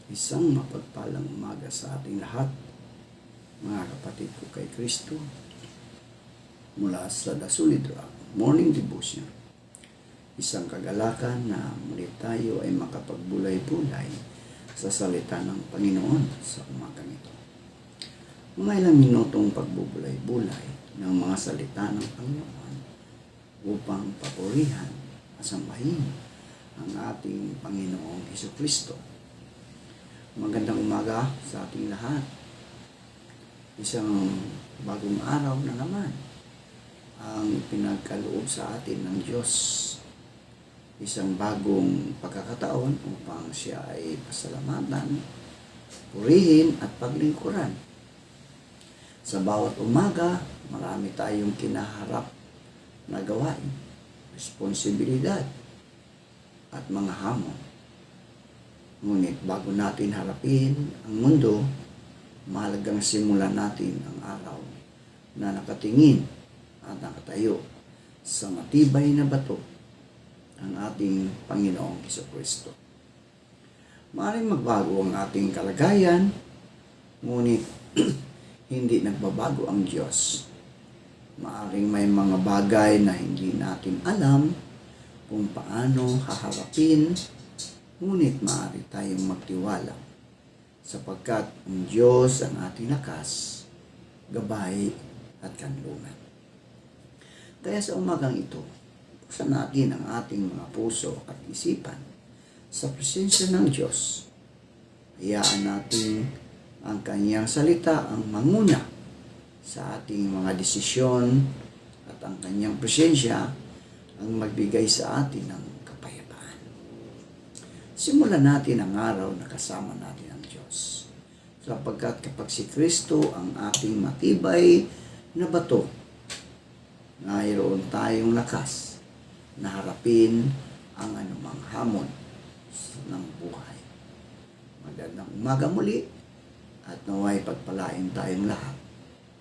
Isang mapagpalang umaga sa ating lahat, mga kapatid ko kay Kristo, mula sa The Solid Rock Morning Devotion. Isang kagalakan na muli tayo ay makapagbulay-bulay sa salita ng Panginoon sa umagang ito. Mga ilang minutong pagbubulay-bulay ng mga salita ng Panginoon upang papurihan at sambahin ang ating Panginoong Hesukristo. Magandang umaga sa ating lahat. Isang bagong araw na naman ang pinagkaloob sa atin ng Diyos. Isang bagong pagkakataon upang siya ay pasalamatan, purihin at paglingkuran. Sa bawat umaga, marami tayong kinaharap na gawain, responsibilidad at mga hamon. Ngunit bago natin harapin ang mundo, mahalagang simulan natin ang araw na nakatingin at nakatayo sa matibay na bato, ang ating Panginoong Hesukristo. Maaaring magbago ang ating kalagayan, ngunit hindi nagbabago ang Diyos. Maaaring may mga bagay na hindi natin alam kung paano haharapin, ngunit maaari tayong magtiwala sapagkat ang Diyos ang ating lakas, gabay at kanlungan. Kaya sa umagang ito, buksan natin ang ating mga puso at isipan sa presensya ng Diyos. Hayaan natin ang Kanyang salita ang manguna sa ating mga desisyon at ang Kanyang presensya ang magbigay sa atin ng kapayapaan. Simulan natin ang araw na kasama natin ang Diyos. Sapagkat kapag si Kristo ang ating matibay na bato, mayroon tayong lakas na harapin ang anumang hamon ng buhay. Magandang umaga muli at naway pagpalain tayong lahat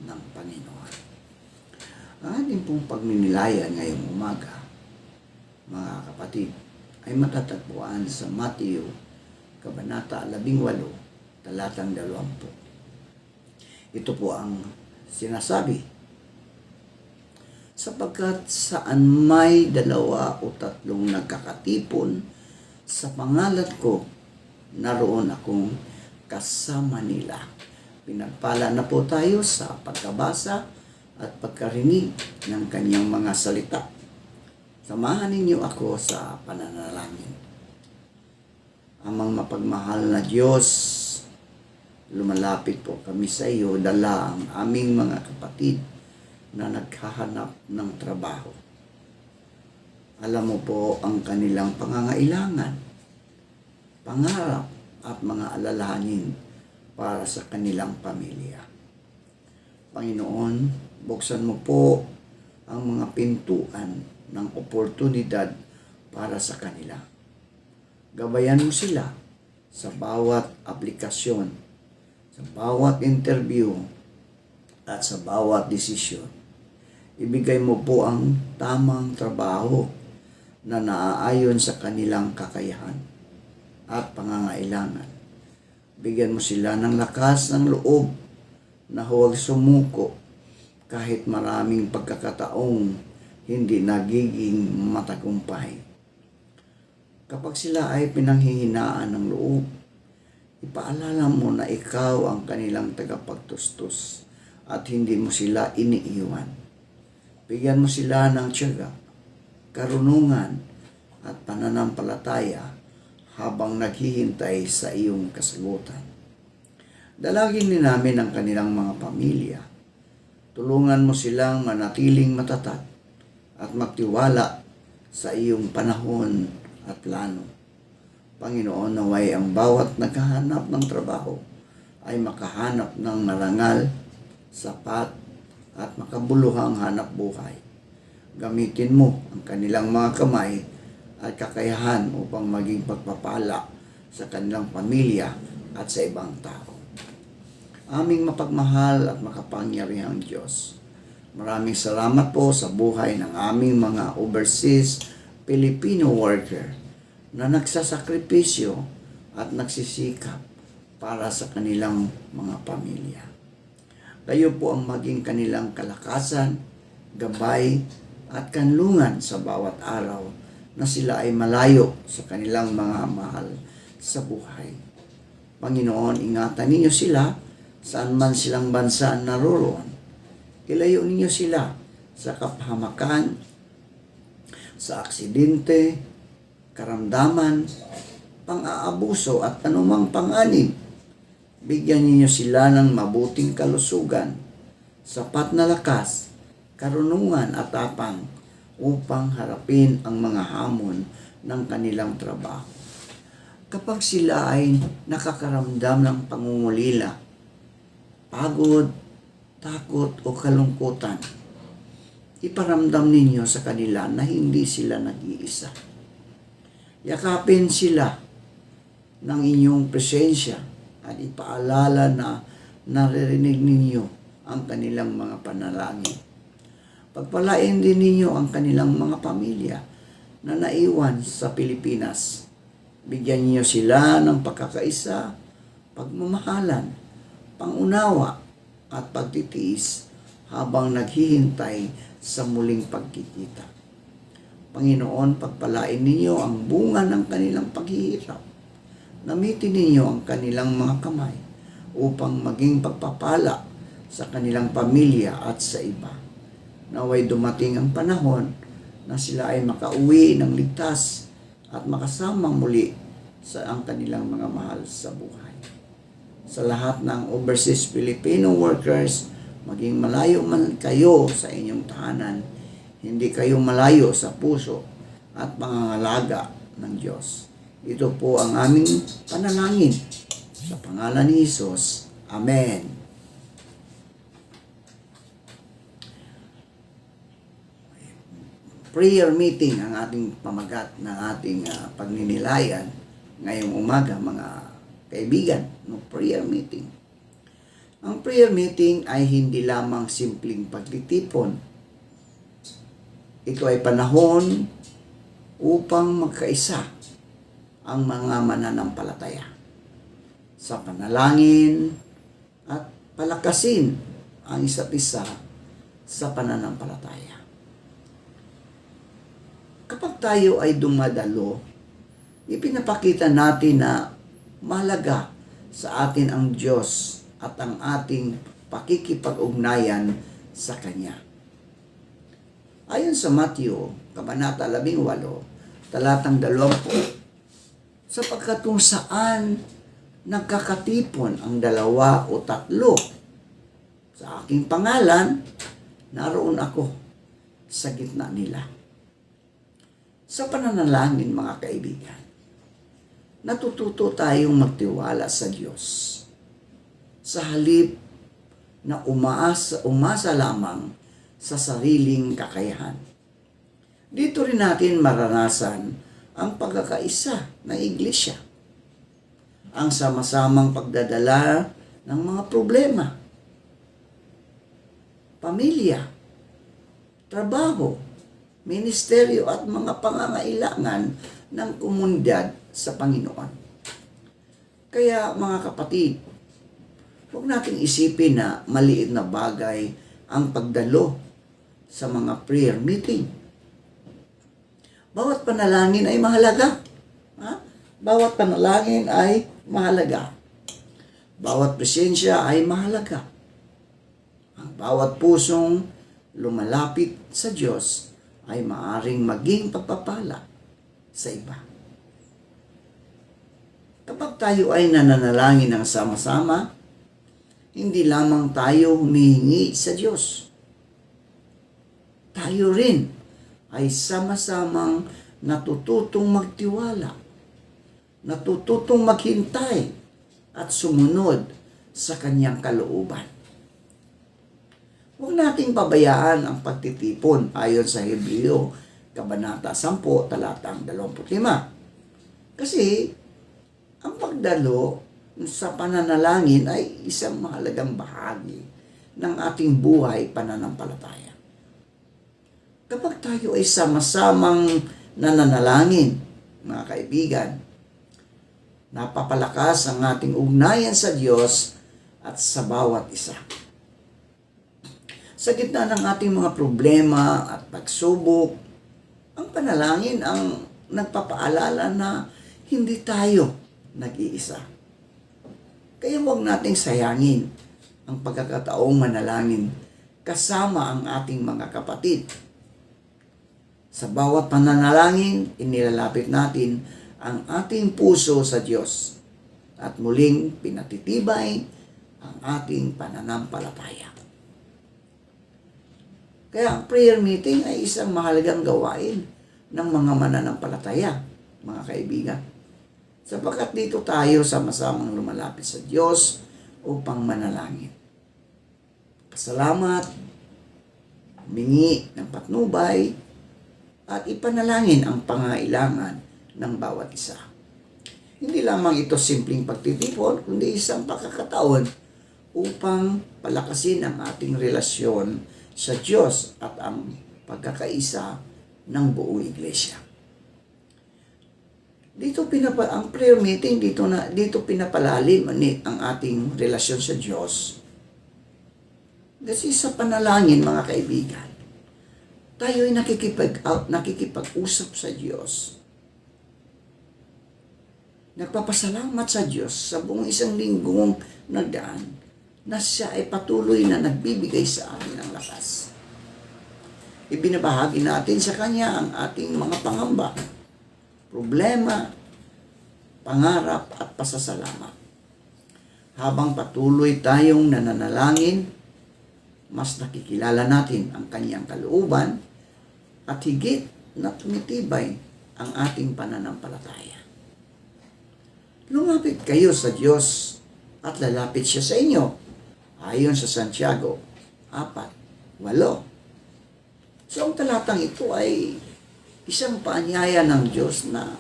ng Panginoon. Ang ating pong pagminilayan ngayong umaga, mga kapatid, ay matatagpuan sa Mateo, Kabanata 18, talatang 20. Ito po ang sinasabi, sapagkat saan may 2 o 3 nagkakatipon sa pangalan ko, naroon akong kasama nila. Pinagpala na po tayo sa pagkabasa at pagkarinig ng kanyang mga salita. Samahan ninyo ako sa pananalangin. Amang mapagmahal na Diyos, lumalapit po kami sa iyo, dala ang aming mga kapatid na naghahanap ng trabaho. Alam mo po ang kanilang pangangailangan, pangarap at mga alalahanin para sa kanilang pamilya. Panginoon, buksan mo po ang mga pintuan ng oportunidad para sa kanila. Gabayan mo sila sa bawat aplikasyon, sa bawat interview, at sa bawat desisyon. Ibigay mo po ang tamang trabaho na naaayon sa kanilang kakayahan at pangangailangan. Bigyan mo sila ng lakas ng loob na huwag sumuko kahit maraming pagkakataong hindi nagiging matagumpay. Kapag sila ay pinanghihinaan ng loob, ipaalala mo na ikaw ang kanilang tagapagtustos at hindi mo sila iniiwan. Bigyan mo sila ng tiyaga, karunungan at pananampalataya habang naghihintay sa iyong kasagutan. Dalangin din namin ang kanilang mga pamilya. Tulungan mo silang manatiling matatag at magtiwala sa iyong panahon at plano. Panginoon, naway ang bawat naghahanap ng trabaho ay makahanap ng marangal, sapat at makabuluhang hanap buhay. Gamitin mo ang kanilang mga kamay at kakayahan upang maging pagpapala sa kanilang pamilya at sa ibang tao. Aming mapagmahal at makapangyarihang Diyos, maraming salamat po sa buhay ng aming mga overseas Filipino worker na nagsasakripisyo at nagsisikap para sa kanilang mga pamilya. Kayo po ang maging kanilang kalakasan, gabay, at kanlungan sa bawat araw na sila ay malayo sa kanilang mga mahal sa buhay. Panginoon, ingatan ninyo sila saan man silang bansa naroroon. Ilayo ninyo sila sa kapahamakan, sa aksidente, karamdaman, pang-aabuso at anumang pang-anib. Bigyan ninyo sila ng mabuting kalusugan, sapat na lakas, karunungan at tapang upang harapin ang mga hamon ng kanilang trabaho. Kapag sila ay nakakaramdam ng pangungulila, pagod, takot o kalungkutan, iparamdam ninyo sa kanila na hindi sila nag-iisa. Yakapin sila ng inyong presensya at ipaalala na naririnig ninyo ang kanilang mga panalangin. Pagpalain din ninyo ang kanilang mga pamilya na naiwan sa Pilipinas. Bigyan niyo sila ng pagkakaisa, pagmamahalan, pangunawa at pagtitiis habang naghihintay sa muling pagkikita. Panginoon, pagpalain ninyo ang bunga ng kanilang paghihirap. Namitin ninyo ang kanilang mga kamay upang maging pagpapala sa kanilang pamilya at sa iba. Naway dumating ang panahon na sila ay makauwi ng ligtas at makasama muli sa ang kanilang mga mahal sa buhay. Sa lahat ng overseas Filipino workers, maging malayo man kayo sa inyong tahanan, hindi kayo malayo sa puso at pangangalaga ng Diyos. Ito po ang aming panalangin. Sa pangalan ni Jesus. Amen. Prayer meeting ang ating pamagat ng ating pagninilayan ngayong umaga, mga kaibigan. No, prayer meeting. Ang prayer meeting ay hindi lamang simpleng pagtitipon. Ito ay panahon upang magkaisa ang mga mananampalataya sa panalangin at palakasin ang isa't isa sa pananampalataya. Kapag tayo ay dumadalo, ipinapakita natin na mahalaga sa atin ang Diyos at ang ating pakikipag-ugnayan sa Kanya. Ayon sa Matthew, Kabanata 18, talatang 20, sapagkat kung saan nagkakatipon ang 2 o 3 sa aking pangalan, naroon ako sa gitna nila. Sa pananalangin, mga kaibigan, natututo tayong magtiwala sa Diyos. Sa halip na umasa lamang sa sariling kakayahan. Dito rin natin maranasan ang pagkakaisa ng iglesia. Ang sama-samang pagdadala ng mga problema, pamilya, trabaho, ministeryo at mga pangangailangan ng komunidad sa Panginoon. Kaya mga kapatid, huwag nating isipin na maliit na bagay ang pagdalo sa mga prayer meeting. Bawat panalangin ay mahalaga. Bawat panalangin ay mahalaga. Bawat presensya ay mahalaga. Ang bawat pusong lumalapit sa Diyos ay maaring maging pagpapala sa iba. Kapag tayo ay nananalangin ng sama-sama, hindi lamang tayo humihingi sa Diyos. Tayo rin ay sama-samang natututong magtiwala, natututong maghintay at sumunod sa Kanyang kalooban. Huwag nating pabayaan ang pagtitipon ayon sa Hebreo, Kabanata 10, talatang 25. Kasi ang pagdalo sa pananalangin ay isang mahalagang bahagi ng ating buhay pananampalataya. Kapag tayo ay sama-samang nananalangin, mga kaibigan, Napapalakas ang ating ugnayan sa Diyos at sa bawat isa. Sa gitna ng ating mga problema at pagsubok, ang panalangin ang nagpapaalala na hindi tayo nag-iisa. Kaya huwag nating sayangin ang pagkakataong manalangin kasama ang ating mga kapatid. Sa bawat pananalangin, inilalapit natin ang ating puso sa Diyos at muling pinatitibay ang ating pananampalataya. Kaya ang prayer meeting ay isang mahalagang gawain ng mga mananampalataya, mga kaibigan. Sapagkat dito tayo sama-samang lumalapit sa Diyos upang manalangin. Pasalamat, humingi ng patnubay, at ipanalangin ang pangailangan ng bawat isa. Hindi lamang ito simpleng pagtitipon, kundi isang pagkakataon upang palakasin ang ating relasyon sa Diyos at ang pagkakaisa ng buong iglesia. Ang prayer meeting dito pinapalalim ang ating relasyon sa Diyos. Kasi sa panalangin, mga kaibigan, tayo ay nakikipag-usap sa Diyos. Nagpapasalamat sa Diyos sa buong isang linggong nagdaan na siya ay patuloy na nagbibigay sa atin ng lakas. Ibinabahagi natin sa Kanya ang ating mga pangamba, problema, pangarap at pasasalamat. Habang patuloy tayong nananalangin, mas nakikilala natin ang Kanyang kalooban at higit na tumitibay ang ating pananampalataya. Lumapit kayo sa Diyos at lalapit siya sa inyo, ayon sa Santiago 4:8. So ang talatang ito ay isang paanyaya ng Diyos na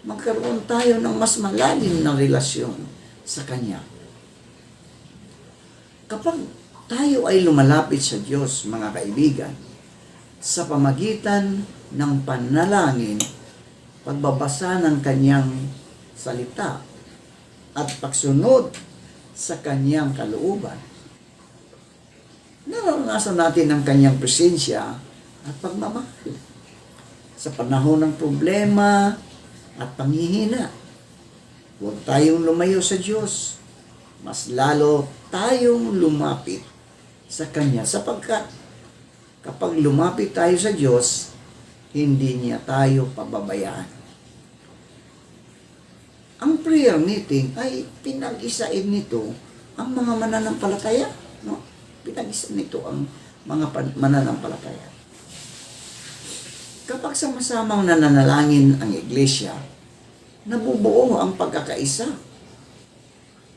magkaroon tayo ng mas malalim na relasyon sa Kanya. Kapag tayo ay lumalapit sa Diyos, mga kaibigan, sa pamagitan ng panalangin, pagbabasa ng Kanyang salita, at pagsunod sa Kanyang kalooban, naranasan natin ang Kanyang presensya at pagmamahal. Sa panahon ng problema at panghihina, huwag tayong lumayo sa Diyos. Mas lalo tayong lumapit sa Kanya sapagkat kapag lumapit tayo sa Diyos, hindi niya tayo pababayaan. Ang prayer meeting ay pinag-isain nito ang mga mananampalataya. No? Pinag-isa nito ang mga mananampalataya. Kapag sama-samang nananalangin ang iglesia, nabubuo ang pagkakaisa.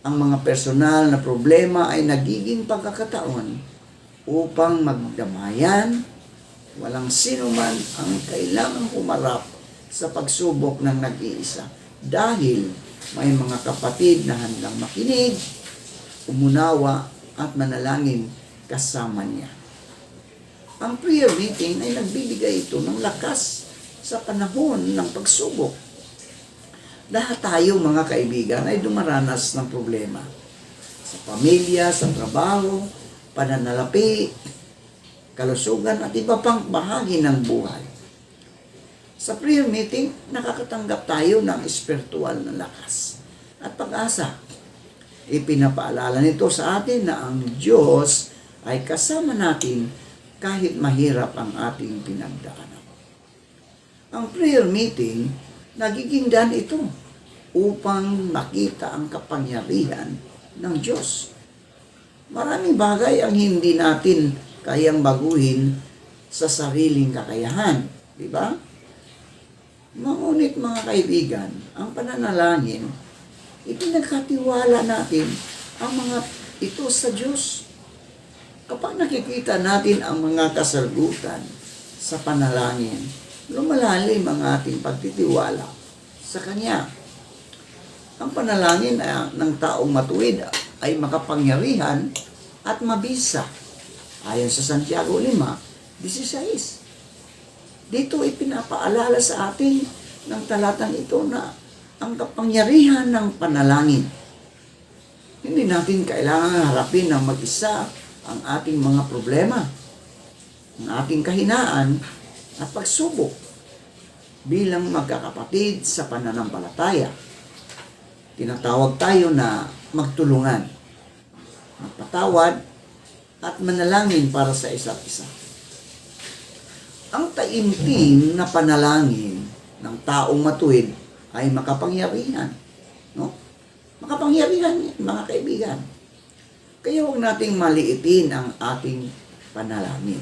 Ang mga personal na problema ay nagiging pagkakataon upang magdamayan. Walang sino man ang kailangang humarap sa pagsubok ng nag-iisa dahil may mga kapatid na handang makinig, umunawa at manalangin kasama niya. Ang prayer meeting ay nagbibigay ito ng lakas sa panahon ng pagsubok. Lahat tayo, mga kaibigan, ay dumaranas ng problema. Sa pamilya, sa trabaho, pananalapi, kalusugan at iba pang bahagi ng buhay. Sa prayer meeting, nakakatanggap tayo ng espiritual na lakas at pag-asa. Ipinapaalala nito sa atin na ang Diyos ay kasama natin kahit mahirap ang ating pinagdaanan. Ang prayer meeting, nagiging daan ito upang makita ang kapangyarihan ng Diyos. Maraming bagay ang hindi natin kayang baguhin sa sariling kakayahan. Di ba? Ngunit mga kaibigan, ang pananalangin, ipinagkatiwala natin ang mga ito sa Diyos. Kapag nakikita natin ang mga kasagutan sa panalangin, lumalalim ang ating pagtitiwala sa Kanya. Ang panalangin ng taong matuwid ay makapangyarihan at mabisa. Ayon sa Santiago 5:16. Dito ipinapaalala sa atin ng talatang ito na ang kapangyarihan ng panalangin. Hindi natin kailangan harapin ng mag-isa ang ating mga problema, ang ating kahinaan at pagsubok bilang magkakapatid sa pananampalataya. Tinatawag tayo na magtulungan, magpatawad at manalangin para sa isa't isa. Ang taimtim na panalangin ng taong matuwid ay makapangyarihan. No? Makapangyarihan yan, mga kaibigan. Kaya huwag nating maliitin ang ating panalangin.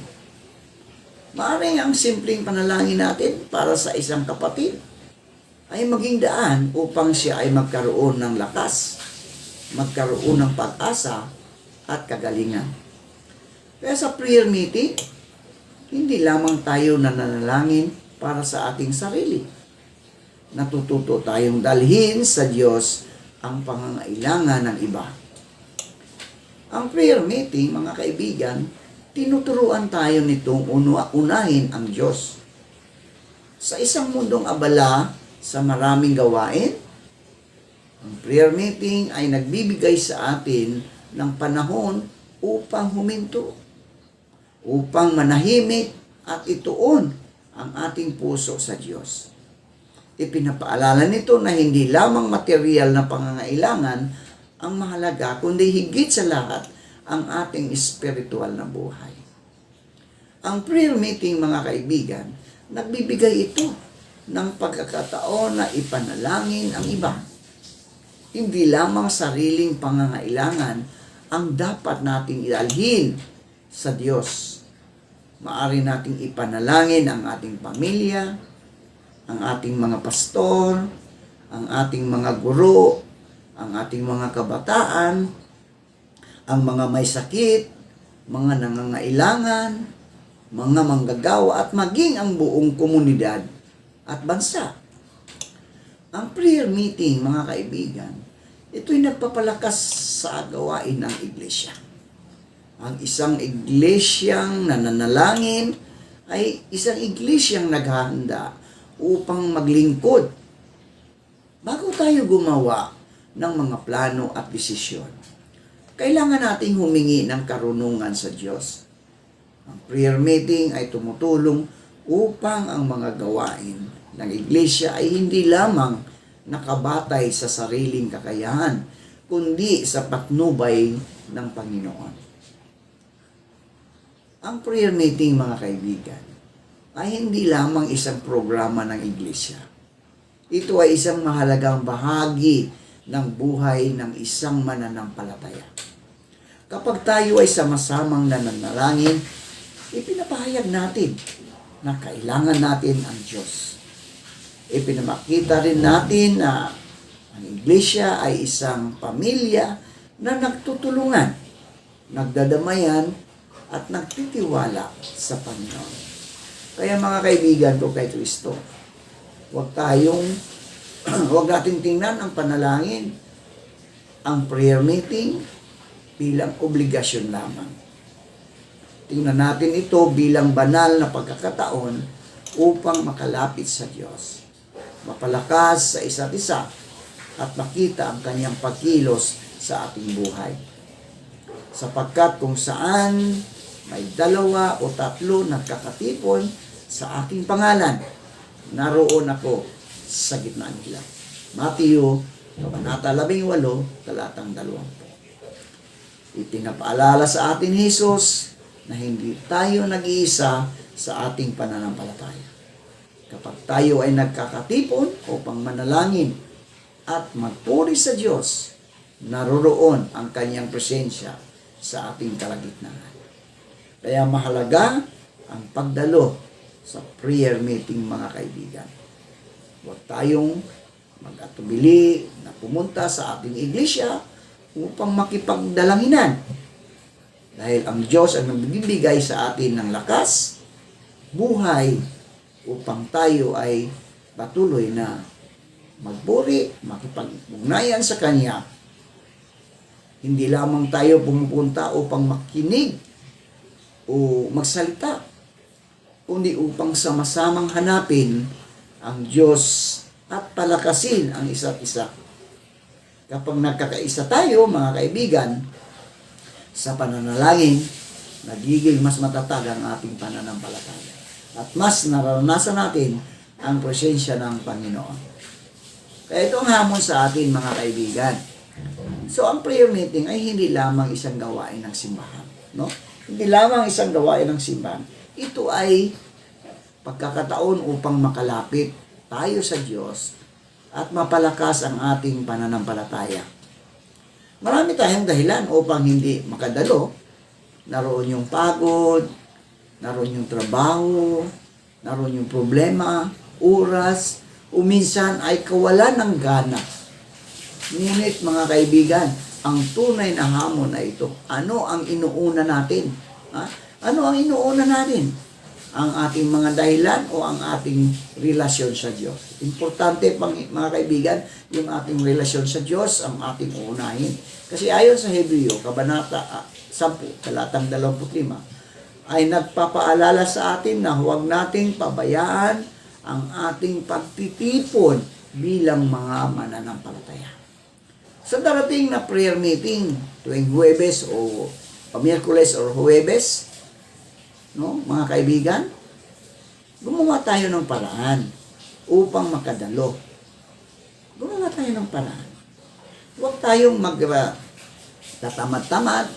Maaaring ang simpleng panalangin natin para sa isang kapatid ay maging daan upang siya ay magkaroon ng lakas, magkaroon ng pag-asa at kagalingan. Kaya sa prayer meeting, hindi lamang tayo nananalangin para sa ating sarili. Natututo tayong dalhin sa Diyos ang pangangailangan ng iba. Ang prayer meeting, mga kaibigan, tinuturuan tayo nitong unahin ang Diyos. Sa isang mundong abala sa maraming gawain, ang prayer meeting ay nagbibigay sa atin ng panahon upang huminto, upang manahimik at ituon ang ating puso sa Diyos. Ipinapaalala nito na hindi lamang material na pangangailangan ang mahalaga, kundi higit sa lahat ang ating espiritual na buhay. Ang prayer meeting, mga kaibigan, nagbibigay ito ng pagkakataon na ipanalangin ang iba. Hindi lamang sariling pangangailangan ang dapat nating idalhin sa Diyos. Maaari nating ipanalangin ang ating pamilya, ang ating mga pastor, ang ating mga guro, ang ating mga kabataan, ang mga may sakit, mga nangangailangan, mga manggagawa at maging ang buong komunidad at bansa. Ang prayer meeting, mga kaibigan, ito'y nagpapalakas sa gawain ng iglesia. Ang isang iglesyang nananalangin ay isang iglesyang naghahanda upang maglingkod bago tayo gumawa ng mga plano at desisyon. Kailangan nating humingi ng karunungan sa Diyos. Ang prayer meeting ay tumutulong upang ang mga gawain ng iglesia ay hindi lamang nakabatay sa sariling kakayahan, kundi sa patnubay ng Panginoon. Ang prayer meeting, mga kaibigan, ay hindi lamang isang programa ng iglesia. Ito ay isang mahalagang bahagi ng buhay ng isang mananampalataya. Kapag tayo ay sama-samang nananalangin, ipinapahayag natin na kailangan natin ang Diyos. Ipinamakita rin natin na ang iglesia ay isang pamilya na nagtutulungan, nagdadamayan, at nagtitiwala sa Panginoon. Kaya mga kaibigan ko kay Kristo, huwag natin tingnan ang panalangin, ang prayer meeting bilang obligasyon lamang. Tingnan natin ito bilang banal na pagkakataon upang makalapit sa Diyos, mapalakas sa isa't isa, at makita ang kanyang pagkilos sa ating buhay. Sapagkat kung saan may 2 o 3 nagkakatipon sa aking pangalan, naroon ako sa gitna nila. Mateo, Kabanata 18, talatang 20. Ipinapaalala sa atin Jesus na hindi tayo nag-iisa sa ating pananampalataya. Kapag tayo ay nagkakatipon upang manalangin at magpuri sa Diyos, naroroon ang kanyang presensya sa ating kalagitnaan. Kaya mahalaga ang pagdalo sa prayer meeting, mga kaibigan. Huwag tayong mag-atubili na pumunta sa ating iglesia upang makipagdalanginan. Dahil ang Diyos ang nagbibigay sa atin ng lakas, buhay, upang tayo ay patuloy na magburi, makipag-ugnayan sa Kanya. Hindi lamang tayo pumupunta upang makinig o magsalita, kundi upang sama-samang hanapin ang Diyos at palakasin ang isa't isa. Kapag nagkakaisa tayo, mga kaibigan, sa pananalangin, nagiging mas matatag ang ating pananampalataya. At mas naranasan natin ang presensya ng Panginoon. Kaya ito ang hamon sa atin, mga kaibigan. So, ang prayer meeting ay hindi lamang isang gawain ng simbahan. No? Hindi lamang isang gawain ng simbahan. Ito ay pagkakataon upang makalapit tayo sa Diyos at mapalakas ang ating pananampalataya. Marami tayong dahilan upang hindi makadalo. Naroon yung pagod, naroon yung trabaho, naroon yung problema, oras, o minsan ay kawalan ng gana. Ngunit mga kaibigan, ang tunay na hamon na ito, ano ang inuuna natin? Ha? Ano ang inuuna natin? Ang ating mga dahilan o ang ating relasyon sa Diyos? Importante, mga kaibigan, yung ating relasyon sa Diyos, ang ating uunahin. Kasi ayon sa Hebreo, Kabanata 10, talatang 25, ay nagpapaalala sa atin na huwag nating pabayaan ang ating pagtitipon bilang mga mananampalataya. Sa darating na prayer meeting tuwing Huwebes o Miyerkules o Huwebes, no, mga kaibigan, gumawa tayo ng paraan upang makadalo. Gumawa tayo ng paraan. Huwag tayong tatamad-tamad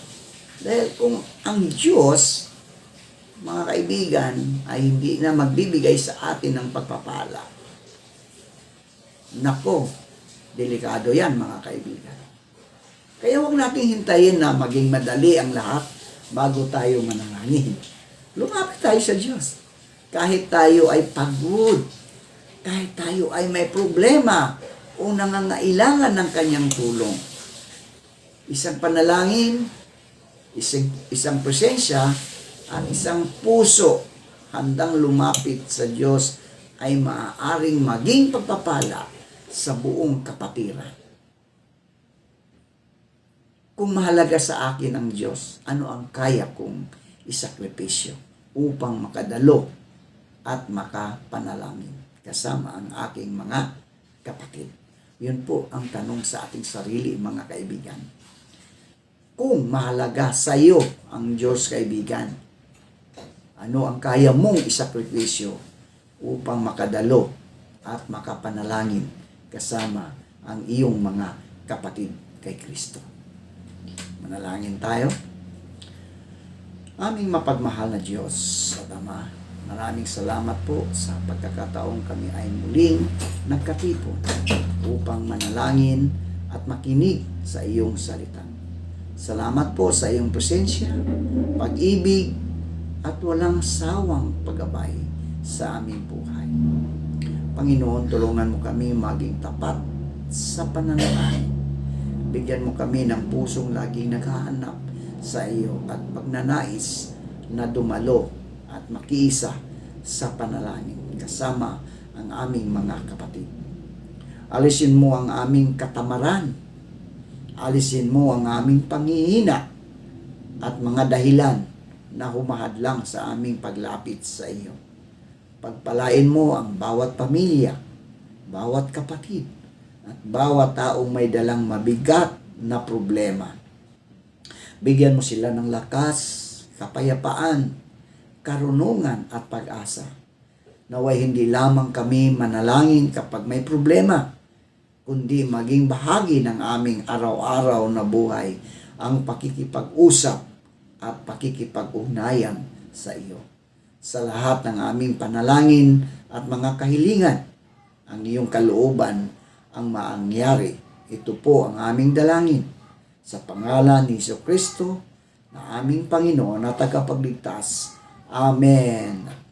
dahil kung ang Diyos, mga kaibigan, ay hindi na magbibigay sa atin ng pagpapala. Nako, delikado yan, mga kaibigan. Kaya huwag nating hintayin na maging madali ang lahat bago tayo manalangin. Lumapit tayo sa Diyos. Kahit tayo ay pagod, kahit tayo ay may problema o nangangailangan ng kanyang tulong. Isang panalangin, isang presensya, at isang puso handang lumapit sa Diyos ay maaaring maging pagpapala sa buong kapatiran. Kung mahalaga sa akin ang Diyos, ano ang kaya kong isakripisyo upang makadalo at makapanalangin kasama ang aking mga kapatid? Yun po ang tanong sa ating sarili, mga kaibigan. Kung mahalaga sa iyo ang Diyos, kaibigan, ano ang kaya mong isakripisyo upang makadalo at makapanalangin kasama ang iyong mga kapatid kay Kristo? Manalangin tayo. Aming mapagmahal na Diyos at Ama, maraming salamat po sa pagkakataong kami ay muling nagkatipon upang manalangin at makinig sa iyong salita. Salamat po sa iyong presensya, pag-ibig, at walang sawang paggabay sa aming buhay. Panginoon, tulungan mo kami maging tapat sa pananalangin. Bigyan mo kami ng pusong laging naghahanap sa iyo at pagnanais na dumalo at makiisa sa panalangin kasama ang aming mga kapatid. Alisin mo ang aming katamaran. Alisin mo ang aming panghihina at mga dahilan na humahadlang sa aming paglapit sa iyo. Pagpalain mo ang bawat pamilya, bawat kapatid, at bawat taong may dalang mabigat na problema. Bigyan mo sila ng lakas, kapayapaan, karunungan at pag-asa. Naway hindi lamang kami manalangin kapag may problema, kundi maging bahagi ng aming araw-araw na buhay ang pakikipag-usap at pakikipag-ugnayan sa iyo. Sa lahat ng aming panalangin at mga kahilingan, ang iyong kalooban ang maangyari. Ito po ang aming dalangin sa pangalan ni Jesucristo na aming Panginoon at tagapagligtas. Amen.